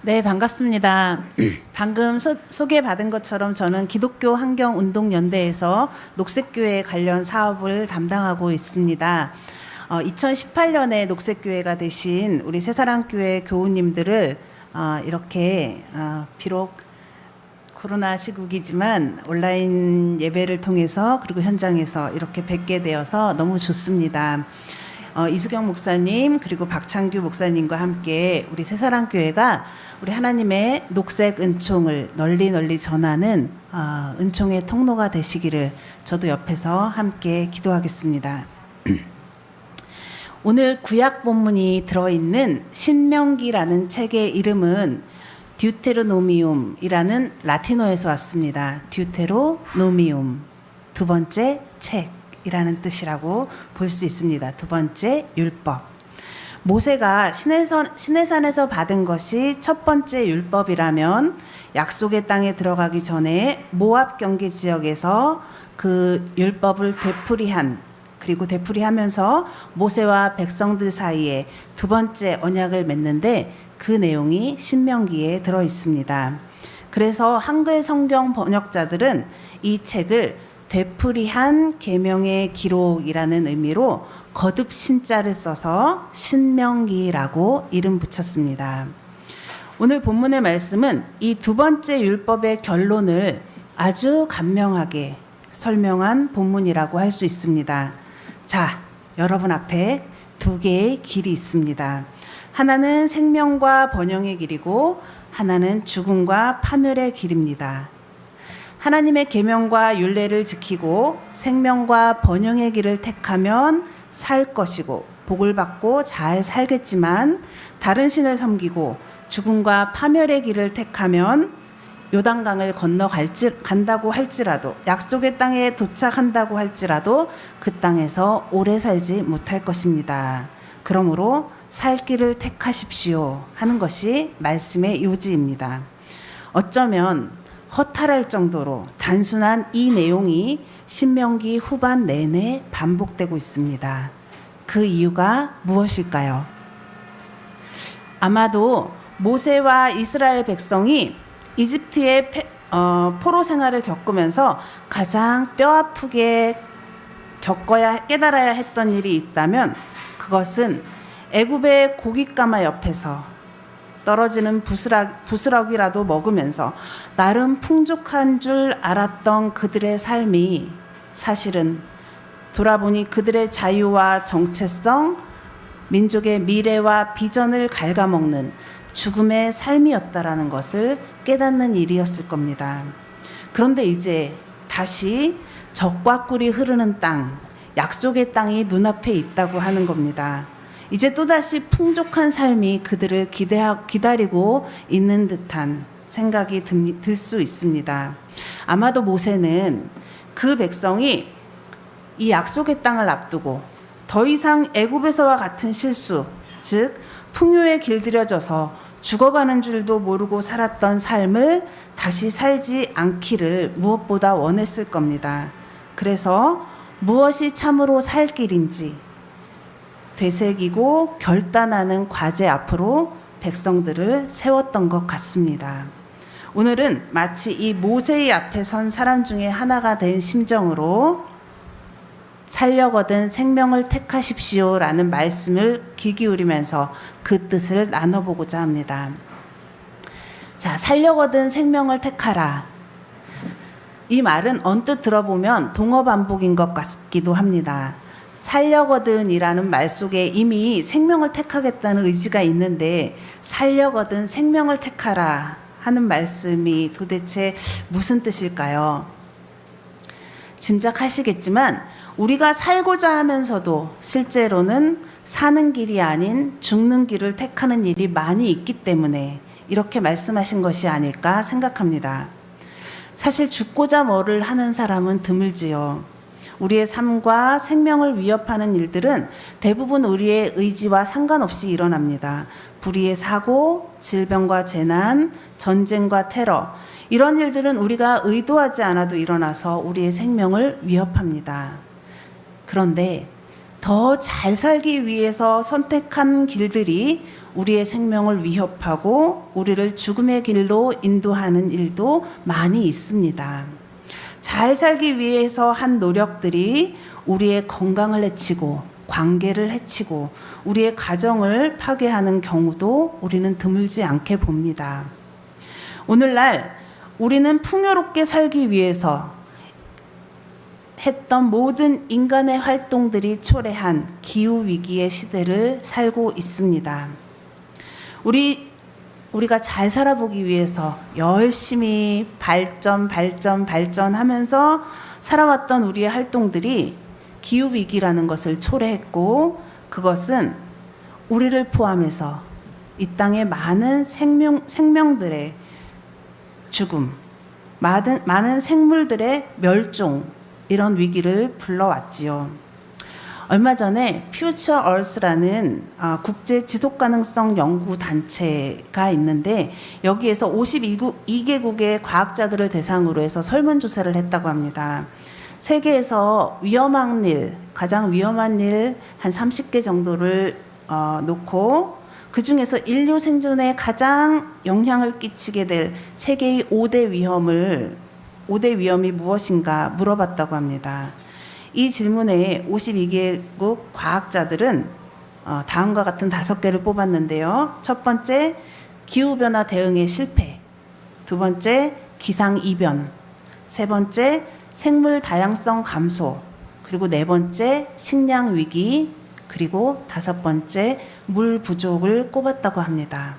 네, 반갑습니다. 방금 소개받은 것처럼 저는 기독교 환경운동연대에서 녹색교회 관련 사업을 담당하고 있습니다. 2018년에 녹색교회가 되신 우리 새사랑교회 교우님들을 이렇게 비록 코로나 시국이지만 온라인 예배를 통해서 그리고 현장에서 이렇게 뵙게 되어서 너무 좋습니다. 이수경 목사님 그리고 박창규 목사님과 함께 우리 새사랑교회가 우리 하나님의 녹색 은총을 널리 전하는 은총의 통로가 되시기를 저도 옆에서 함께 기도하겠습니다. 오늘 구약 본문이 들어있는 신명기라는 책의 이름은 듀테로노미움이라는 라틴어에서 왔습니다. 듀테로노미움, 두 번째 책이라는 뜻이라고 볼 수 있습니다. 두 번째 율법. 모세가 시내산에서 받은 것이 첫 번째 율법이라면 약속의 땅에 들어가기 전에 모압 경계 지역에서 그 율법을 되풀이하면서 모세와 백성들 사이에 두 번째 언약을 맺는데 그 내용이 신명기에 들어 있습니다. 그래서 한글 성경 번역자들은 이 책을 되풀이한 계명의 기록이라는 의미로 거듭 신자를 써서 신명기라고 이름 붙였습니다. 오늘 본문의 말씀은 이 두 번째 율법의 결론을 아주 간명하게 설명한 본문이라고 할 수 있습니다. 자, 여러분 앞에 두 개의 길이 있습니다. 하나는 생명과 번영의 길이고 하나는 죽음과 파멸의 길입니다. 하나님의 계명과 율례를 지키고 생명과 번영의 길을 택하면 살 것이고 복을 받고 잘 살겠지만 다른 신을 섬기고 죽음과 파멸의 길을 택하면 요단강을 건너간다고 할지라도 약속의 땅에 도착한다고 할지라도 그 땅에서 오래 살지 못할 것입니다. 그러므로 살 길을 택하십시오 하는 것이 말씀의 요지입니다. 어쩌면 허탈할 정도로 단순한 이 내용이 신명기 후반 내내 반복되고 있습니다. 그 이유가 무엇일까요? 아마도 모세와 이스라엘 백성이 이집트의 포로 생활을 겪으면서 가장 뼈아프게 깨달아야 했던 일이 있다면 그것은 애굽의 고깃가마 옆에서 떨어지는 부스러기라도 먹으면서 나름 풍족한 줄 알았던 그들의 삶이 사실은 돌아보니 그들의 자유와 정체성, 민족의 미래와 비전을 갉아먹는 죽음의 삶이었다라는 것을 깨닫는 일이었을 겁니다. 그런데 이제 다시 젖과 꿀이 흐르는 땅, 약속의 땅이 눈앞에 있다고 하는 겁니다. 이제 또다시 풍족한 삶이 그들을 기다리고 있는 듯한 생각이 들 수 있습니다. 아마도 모세는 그 백성이 이 약속의 땅을 앞두고 더 이상 애굽에서와 같은 실수, 즉 풍요에 길들여져서 죽어가는 줄도 모르고 살았던 삶을 다시 살지 않기를 무엇보다 원했을 겁니다. 그래서 무엇이 참으로 살 길인지 되새기고 결단하는 과제 앞으로 백성들을 세웠던 것 같습니다. 오늘은 마치 이 모세의 앞에 선 사람 중에 하나가 된 심정으로 살려거든 생명을 택하십시오라는 말씀을 귀 기울이면서 그 뜻을 나눠보고자 합니다. 자, 살려거든 생명을 택하라. 이 말은 언뜻 들어보면 동어 반복인 것 같기도 합니다. 살려거든이라는 말 속에 이미 생명을 택하겠다는 의지가 있는데 살려거든 생명을 택하라 하는 말씀이 도대체 무슨 뜻일까요? 짐작하시겠지만 우리가 살고자 하면서도 실제로는 사는 길이 아닌 죽는 길을 택하는 일이 많이 있기 때문에 이렇게 말씀하신 것이 아닐까 생각합니다. 사실 죽고자 뭐를 하는 사람은 드물지요. 우리의 삶과 생명을 위협하는 일들은 대부분 우리의 의지와 상관없이 일어납니다. 불의의 사고, 질병과 재난, 전쟁과 테러, 이런 일들은 우리가 의도하지 않아도 일어나서 우리의 생명을 위협합니다. 그런데 더 잘 살기 위해서 선택한 길들이 우리의 생명을 위협하고 우리를 죽음의 길로 인도하는 일도 많이 있습니다. 잘 살기 위해서 한 노력들이 우리의 건강을 해치고 관계를 해치고 우리의 가정을 파괴하는 경우도 우리는 드물지 않게 봅니다. 오늘날 우리는 풍요롭게 살기 위해서 했던 모든 인간의 활동들이 초래한 기후위기의 시대를 살고 있습니다. 우리가 잘 살아보기 위해서 열심히 발전하면서 살아왔던 우리의 활동들이 기후위기라는 것을 초래했고, 그것은 우리를 포함해서 이 땅의 많은 생명들의 죽음, 많은 생물들의 멸종, 이런 위기를 불러왔지요. 얼마 전에 퓨처 얼스라는 국제 지속가능성 연구 단체가 있는데, 여기에서 52개국의 과학자들을 대상으로 해서 설문조사를 했다고 합니다. 세계에서 가장 위험한 일 한 30개 정도를 놓고, 그 중에서 인류 생존에 가장 영향을 끼치게 될 세계의 5대 위험이 무엇인가 물어봤다고 합니다. 이 질문에 52개국 과학자들은 다음과 같은 5개를 뽑았는데요. 첫 번째, 기후변화 대응의 실패. 두 번째, 기상이변. 세 번째, 생물 다양성 감소. 그리고 네 번째, 식량 위기. 그리고 5번째, 물 부족을 꼽았다고 합니다.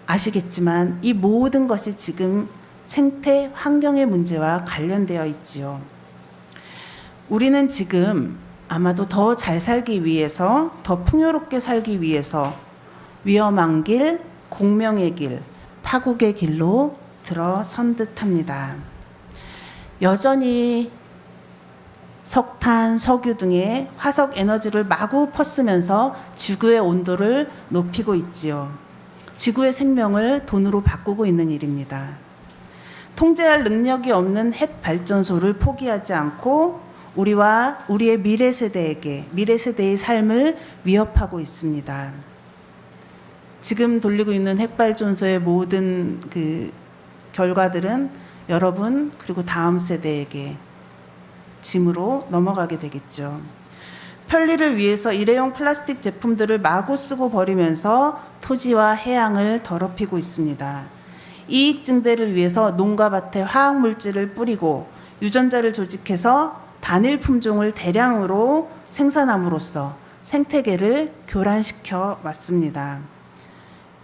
아시겠지만 이 모든 것이 지금 생태 환경의 문제와 관련되어 있지요. 우리는 지금 아마도 더 잘 살기 위해서, 더 풍요롭게 살기 위해서 위험한 길, 공명의 길, 파국의 길로 들어선 듯합니다. 여전히 석탄, 석유 등의 화석 에너지를 마구 퍼쓰면서 지구의 온도를 높이고 있지요. 지구의 생명을 돈으로 바꾸고 있는 일입니다. 통제할 능력이 없는 핵 발전소를 포기하지 않고 우리와 우리의 미래 세대의 삶을 위협하고 있습니다. 지금 돌리고 있는 핵 발전소의 모든 그 결과들은 여러분 그리고 다음 세대에게 짐으로 넘어가게 되겠죠. 편리를 위해서 일회용 플라스틱 제품들을 마구 쓰고 버리면서 토지와 해양을 더럽히고 있습니다. 이익 증대를 위해서 농가 밭에 화학물질을 뿌리고 유전자를 조직해서 단일 품종을 대량으로 생산함으로써 생태계를 교란시켜 왔습니다.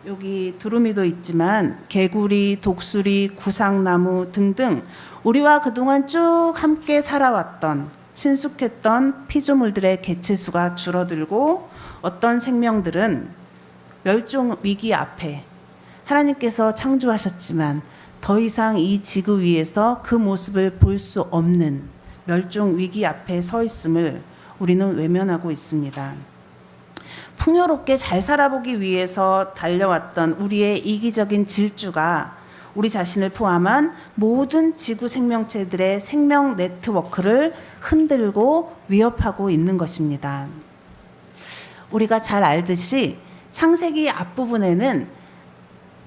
여기 두루미도 있지만 개구리, 독수리, 구상나무 등등 우리와 그동안 쭉 함께 살아왔던 친숙했던 피조물들의 개체수가 줄어들고 어떤 생명들은 멸종 위기 앞에 하나님께서 창조하셨지만 더 이상 이 지구 위에서 그 모습을 볼 수 없는 멸종 위기 앞에 서 있음을 우리는 외면하고 있습니다. 풍요롭게 잘 살아보기 위해서 달려왔던 우리의 이기적인 질주가 우리 자신을 포함한 모든 지구 생명체들의 생명 네트워크를 흔들고 위협하고 있는 것입니다. 우리가 잘 알듯이 창세기 앞부분에는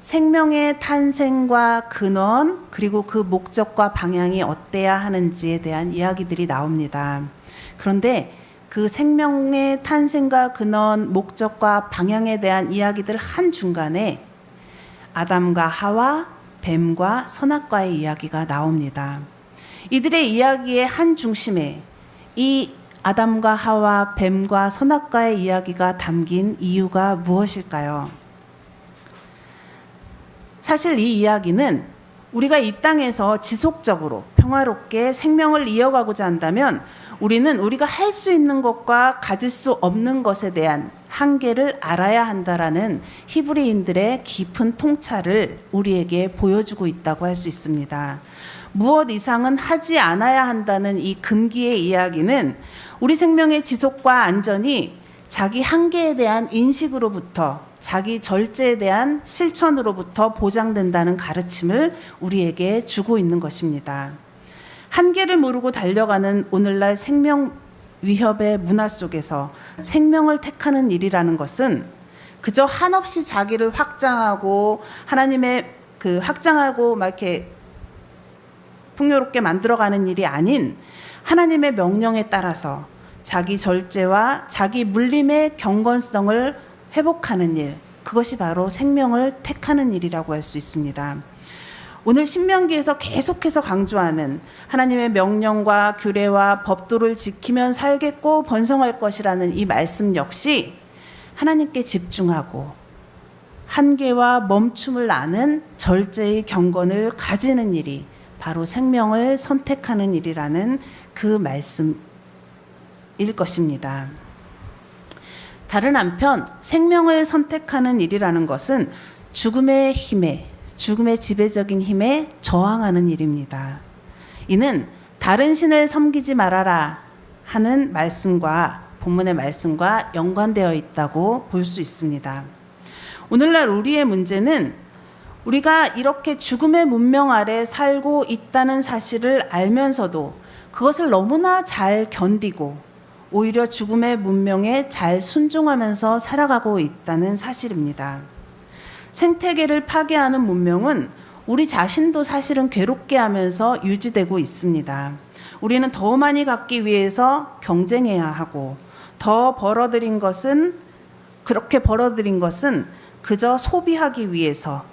생명의 탄생과 근원 그리고 그 목적과 방향이 어때야 하는지에 대한 이야기들이 나옵니다. 그런데 그 생명의 탄생과 근원, 목적과 방향에 대한 이야기들 한중간에 아담과 하와, 뱀과 선악과의 이야기가 나옵니다. 이들의 이야기의 한 중심에 이 아담과 하와, 뱀과 선악과의 이야기가 담긴 이유가 무엇일까요? 사실 이 이야기는 우리가 이 땅에서 지속적으로 평화롭게 생명을 이어가고자 한다면 우리는 우리가 할 수 있는 것과 가질 수 없는 것에 대한 한계를 알아야 한다라는 히브리인들의 깊은 통찰을 우리에게 보여주고 있다고 할 수 있습니다. 무엇 이상은 하지 않아야 한다는 이 금기의 이야기는 우리 생명의 지속과 안전이 자기 한계에 대한 인식으로부터 자기 절제에 대한 실천으로부터 보장된다는 가르침을 우리에게 주고 있는 것입니다. 한계를 모르고 달려가는 오늘날 생명 위협의 문화 속에서 생명을 택하는 일이라는 것은 그저 한없이 자기를 확장하고 하나님의 확장하고 막 이렇게 풍요롭게 만들어가는 일이 아닌 하나님의 명령에 따라서 자기 절제와 자기 물림의 경건성을 회복하는 일, 그것이 바로 생명을 택하는 일이라고 할 수 있습니다. 오늘 신명기에서 계속해서 강조하는 하나님의 명령과 규례와 법도를 지키면 살겠고 번성할 것이라는 이 말씀 역시 하나님께 집중하고 한계와 멈춤을 아는 절제의 경건을 가지는 일이 바로 생명을 선택하는 일이라는 그 말씀일 것입니다. 다른 한편 생명을 선택하는 일이라는 것은 죽음의 지배적인 힘에 저항하는 일입니다. 이는 다른 신을 섬기지 말아라 하는 말씀과 본문의 말씀과 연관되어 있다고 볼 수 있습니다. 오늘날 우리의 문제는 우리가 이렇게 죽음의 문명 아래 살고 있다는 사실을 알면서도 그것을 너무나 잘 견디고 오히려 죽음의 문명에 잘 순종하면서 살아가고 있다는 사실입니다. 생태계를 파괴하는 문명은 우리 자신도 사실은 괴롭게 하면서 유지되고 있습니다. 우리는 더 많이 갖기 위해서 경쟁해야 하고 그렇게 벌어들인 것은 그저 소비하기 위해서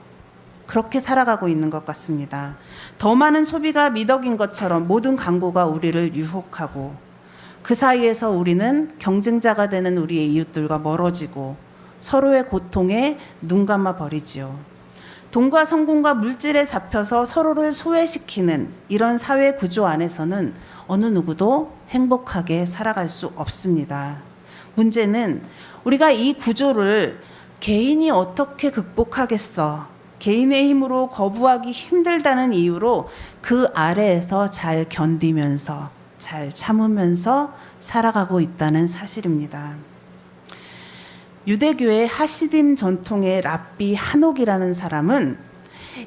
그렇게 살아가고 있는 것 같습니다. 더 많은 소비가 미덕인 것처럼 모든 광고가 우리를 유혹하고 그 사이에서 우리는 경쟁자가 되는 우리의 이웃들과 멀어지고 서로의 고통에 눈 감아 버리지요. 돈과 성공과 물질에 잡혀서 서로를 소외시키는 이런 사회 구조 안에서는 어느 누구도 행복하게 살아갈 수 없습니다. 문제는 우리가 이 구조를 개인이 어떻게 극복하겠어? 개인의 힘으로 거부하기 힘들다는 이유로 그 아래에서 잘 견디면서 잘 참으면서 살아가고 있다는 사실입니다. 유대교의 하시딤 전통의 랍비 하녹이라는 사람은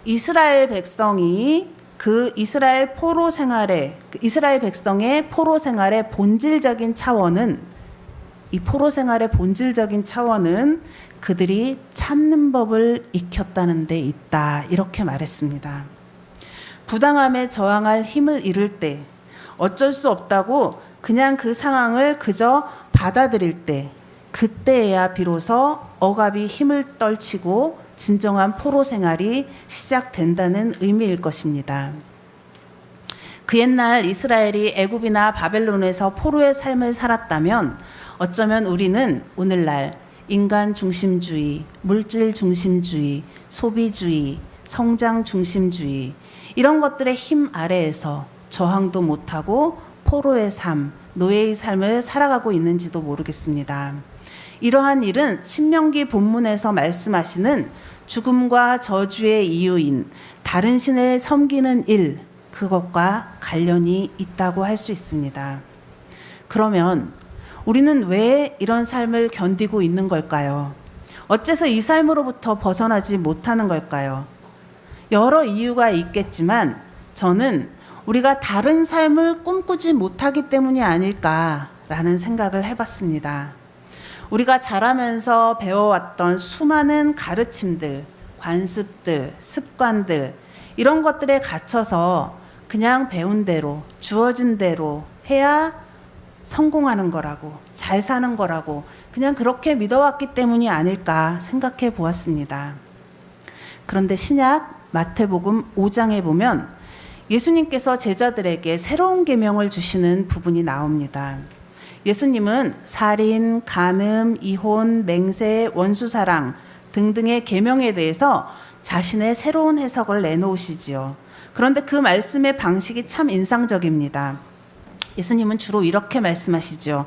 이스라엘 백성이 이스라엘 백성의 포로 생활의 본질적인 차원은 그들이 참는 법을 익혔다는 데 있다, 이렇게 말했습니다. 부당함에 저항할 힘을 잃을 때, 어쩔 수 없다고 그냥 그 상황을 그저 받아들일 때, 그때에야 비로소 억압이 힘을 떨치고 진정한 포로 생활이 시작된다는 의미일 것입니다. 그 옛날 이스라엘이 애굽이나 바벨론에서 포로의 삶을 살았다면 어쩌면 우리는 오늘날 인간 중심주의, 물질 중심주의, 소비주의, 성장 중심주의 이런 것들의 힘 아래에서 저항도 못하고 포로의 삶, 노예의 삶을 살아가고 있는지도 모르겠습니다. 이러한 일은 신명기 본문에서 말씀하시는 죽음과 저주의 이유인 다른 신을 섬기는 일, 그것과 관련이 있다고 할 수 있습니다. 그러면 우리는 왜 이런 삶을 견디고 있는 걸까요? 어째서 이 삶으로부터 벗어나지 못하는 걸까요? 여러 이유가 있겠지만 저는 우리가 다른 삶을 꿈꾸지 못하기 때문이 아닐까라는 생각을 해봤습니다. 우리가 자라면서 배워왔던 수많은 가르침들, 관습들, 습관들 이런 것들에 갇혀서 그냥 배운 대로, 주어진 대로 해야 성공하는 거라고, 잘 사는 거라고 그냥 그렇게 믿어왔기 때문이 아닐까 생각해 보았습니다. 그런데 신약 마태복음 5장에 보면 예수님께서 제자들에게 새로운 계명을 주시는 부분이 나옵니다. 예수님은 살인, 간음, 이혼, 맹세, 원수사랑 등등의 계명에 대해서 자신의 새로운 해석을 내놓으시지요. 그런데 그 말씀의 방식이 참 인상적입니다. 예수님은 주로 이렇게 말씀하시죠.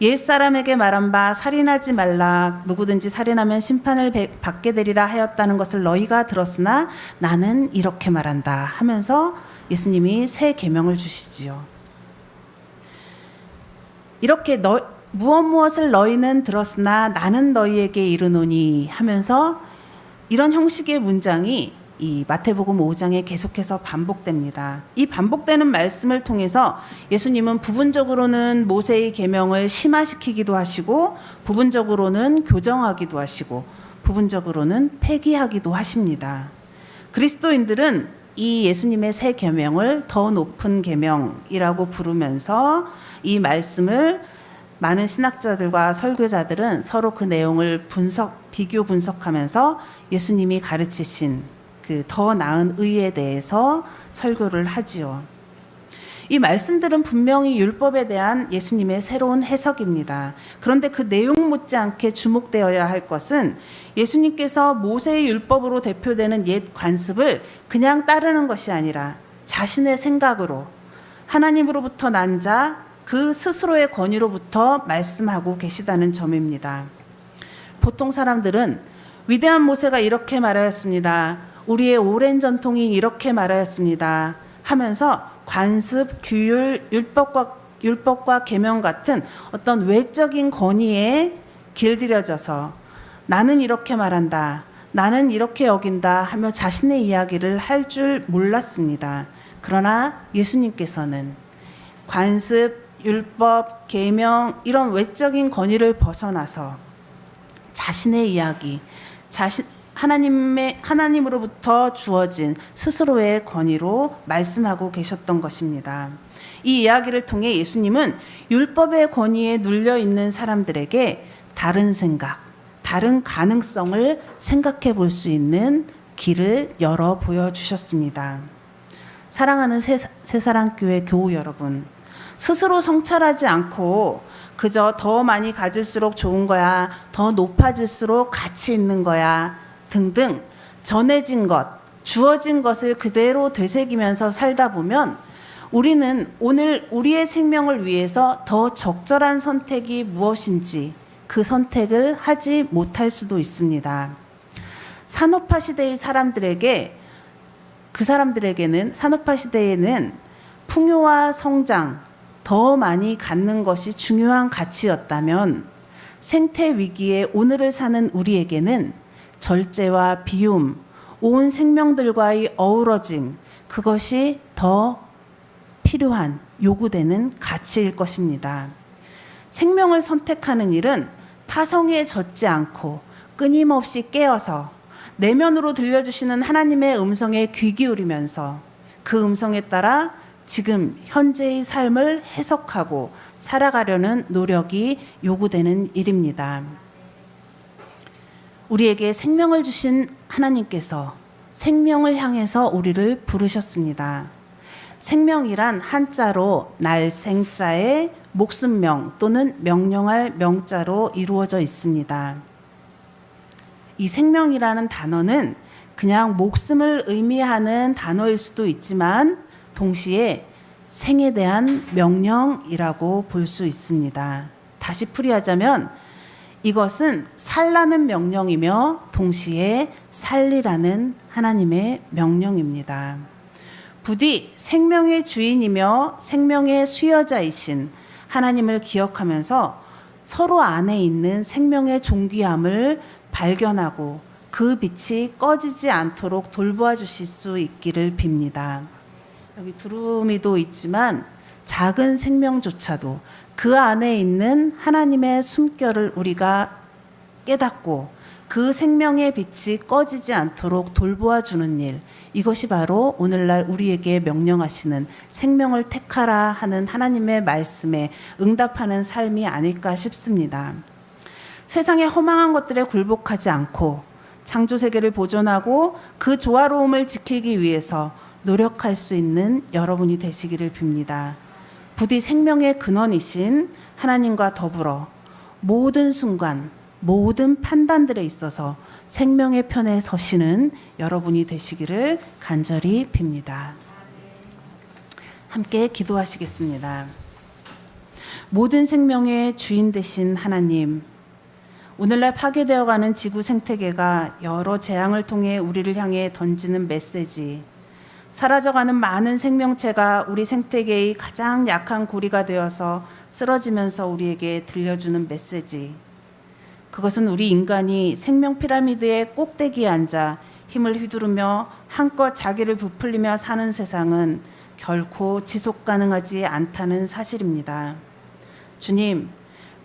옛사람에게 말한 바 살인하지 말라, 누구든지 살인하면 심판을 받게 되리라 하였다는 것을 너희가 들었으나 나는 이렇게 말한다 하면서 예수님이 새 계명을 주시지요. 이렇게 무엇을 너희는 들었으나 나는 너희에게 이르노니 하면서 이런 형식의 문장이 이 마태복음 5장에 계속해서 반복됩니다. 이 반복되는 말씀을 통해서 예수님은 부분적으로는 모세의 계명을 심화시키기도 하시고 부분적으로는 교정하기도 하시고 부분적으로는 폐기하기도 하십니다. 그리스도인들은 이 예수님의 새 계명을 더 높은 계명이라고 부르면서 이 말씀을 많은 신학자들과 설교자들은 서로 그 내용을 비교 분석하면서 예수님이 가르치신 그 더 나은 의에 대해서 설교를 하지요. 이 말씀들은 분명히 율법에 대한 예수님의 새로운 해석입니다. 그런데 그 내용 못지않게 주목되어야 할 것은 예수님께서 모세의 율법으로 대표되는 옛 관습을 그냥 따르는 것이 아니라 자신의 생각으로 하나님으로부터 난 자 그 스스로의 권위로부터 말씀하고 계시다는 점입니다. 보통 사람들은 위대한 모세가 이렇게 말하였습니다. 우리의 오랜 전통이 이렇게 말하였습니다. 하면서 관습, 규율, 율법과 계명 같은 어떤 외적인 권위에 길들여져서 나는 이렇게 말한다, 나는 이렇게 여긴다 하며 자신의 이야기를 할 줄 몰랐습니다. 그러나 예수님께서는 관습, 율법, 계명 이런 외적인 권위를 벗어나서 자신의 이야기, 하나님으로부터 주어진 스스로의 권위로 말씀하고 계셨던 것입니다. 이 이야기를 통해 예수님은 율법의 권위에 눌려 있는 사람들에게 다른 생각, 다른 가능성을 생각해 볼 수 있는 길을 열어 보여주셨습니다. 사랑하는 새사랑교회 교우 여러분, 스스로 성찰하지 않고 그저 더 많이 가질수록 좋은 거야, 더 높아질수록 가치 있는 거야 등등 전해진 것, 주어진 것을 그대로 되새기면서 살다 보면 우리는 오늘 우리의 생명을 위해서 더 적절한 선택이 무엇인지 그 선택을 하지 못할 수도 있습니다. 산업화 시대의 사람들에게는 산업화 시대에는 풍요와 성장, 더 많이 갖는 것이 중요한 가치였다면 생태 위기에 오늘을 사는 우리에게는 절제와 비움, 온 생명들과의 어우러짐, 그것이 더 필요한, 요구되는 가치일 것입니다. 생명을 선택하는 일은 타성에 젖지 않고 끊임없이 깨어서 내면으로 들려주시는 하나님의 음성에 귀 기울이면서 그 음성에 따라 지금 현재의 삶을 해석하고 살아가려는 노력이 요구되는 일입니다. 우리에게 생명을 주신 하나님께서 생명을 향해서 우리를 부르셨습니다. 생명이란 한자로 날생자에 목숨명 또는 명령할 명자로 이루어져 있습니다. 이 생명이라는 단어는 그냥 목숨을 의미하는 단어일 수도 있지만 동시에 생에 대한 명령이라고 볼 수 있습니다. 다시 풀이하자면 이것은 살라는 명령이며 동시에 살리라는 하나님의 명령입니다. 부디 생명의 주인이며 생명의 수여자이신 하나님을 기억하면서 서로 안에 있는 생명의 존귀함을 발견하고 그 빛이 꺼지지 않도록 돌보아 주실 수 있기를 빕니다. 여기 두루미도 있지만 작은 생명조차도 그 안에 있는 하나님의 숨결을 우리가 깨닫고 그 생명의 빛이 꺼지지 않도록 돌보아 주는 일, 이것이 바로 오늘날 우리에게 명령하시는 생명을 택하라 하는 하나님의 말씀에 응답하는 삶이 아닐까 싶습니다. 세상의 허망한 것들에 굴복하지 않고 창조세계를 보존하고 그 조화로움을 지키기 위해서 노력할 수 있는 여러분이 되시기를 빕니다. 부디 생명의 근원이신 하나님과 더불어 모든 순간, 모든 판단들에 있어서 생명의 편에 서시는 여러분이 되시기를 간절히 빕니다. 함께 기도하시겠습니다. 모든 생명의 주인 되신 하나님, 오늘날 파괴되어가는 지구 생태계가 여러 재앙을 통해 우리를 향해 던지는 메시지, 사라져가는 많은 생명체가 우리 생태계의 가장 약한 고리가 되어서 쓰러지면서 우리에게 들려주는 메시지, 그것은 우리 인간이 생명 피라미드의 꼭대기에 앉아 힘을 휘두르며 한껏 자기를 부풀리며 사는 세상은 결코 지속 가능하지 않다는 사실입니다. 주님,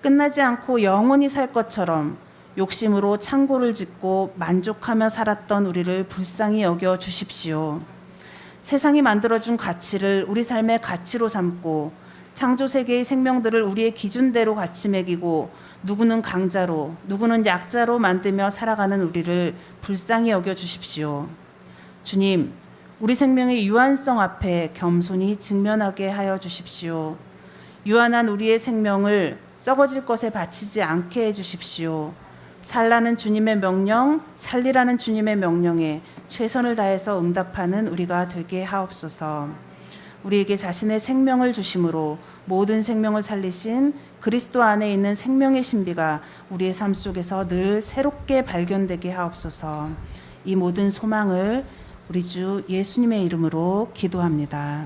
끝나지 않고 영원히 살 것처럼 욕심으로 창고를 짓고 만족하며 살았던 우리를 불쌍히 여겨 주십시오. 세상이 만들어준 가치를 우리 삶의 가치로 삼고 창조 세계의 생명들을 우리의 기준대로 가치 매기고 누구는 강자로 누구는 약자로 만들며 살아가는 우리를 불쌍히 여겨 주십시오. 주님, 우리 생명의 유한성 앞에 겸손히 직면하게 하여 주십시오. 유한한 우리의 생명을 썩어질 것에 바치지 않게 해 주십시오. 살라는 주님의 명령, 살리라는 주님의 명령에 최선을 다해서 응답하는 우리가 되게 하옵소서. 우리에게 자신의 생명을 주심으로 모든 생명을 살리신 그리스도 안에 있는 생명의 신비가 우리의 삶 속에서 늘 새롭게 발견되게 하옵소서. 이 모든 소망을 우리 주 예수님의 이름으로 기도합니다.